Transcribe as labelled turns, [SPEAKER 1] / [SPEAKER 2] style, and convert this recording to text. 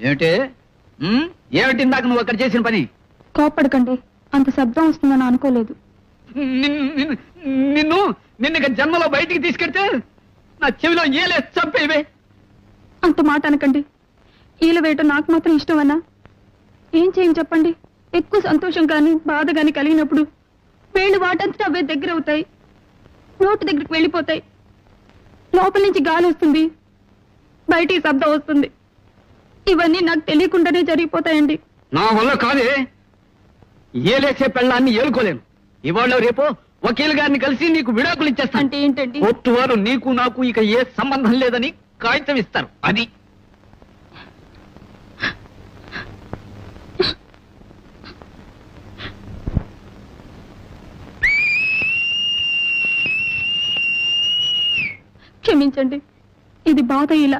[SPEAKER 1] ఏమిటి ఏమిటి ఇందాక నువ్వు అక్కడ చేసిన పని?
[SPEAKER 2] కోపడకండి, అంత శబ్దం వస్తుందని అనుకోలేదు.
[SPEAKER 1] నిన్ను ఇక జన్మలో బయటికి తీసుకెడితే నా చెవిలో ఏలే చంపేవే.
[SPEAKER 2] అంత మాట అనకండి. ఈల వేయటం నాకు మాత్రం ఇష్టమన్నా? ఏం చేయని చెప్పండి. ఎక్కువ సంతోషం కానీ బాధ కానీ కలిగినప్పుడు వేళ్ళు వాటంతటా అవే దగ్గర అవుతాయి, నోటి దగ్గరికి వెళ్ళిపోతాయి. లోపల నుంచి గాలి వస్తుంది, బయటికి శబ్దం వస్తుంది. ఇవన్నీ నాకు తెలియకుండానే జరిగిపోతాయండి.
[SPEAKER 1] నా వల్ల కాదే. ఏలేసే పెళ్ళాన్ని ఏలుకోలేను. ఇవాళ రేపు వకీల్ గారిని కలిసి నీకు విడాకులు ఇచ్చేస్తాను.
[SPEAKER 2] అంటే ఏంటండి?
[SPEAKER 1] కోర్టు వారు నీకు నాకు ఇక ఏ సంబంధం లేదని కాగితం ఇస్తారు. అది
[SPEAKER 2] క్షమించండి, ఇది బాధ ఇలా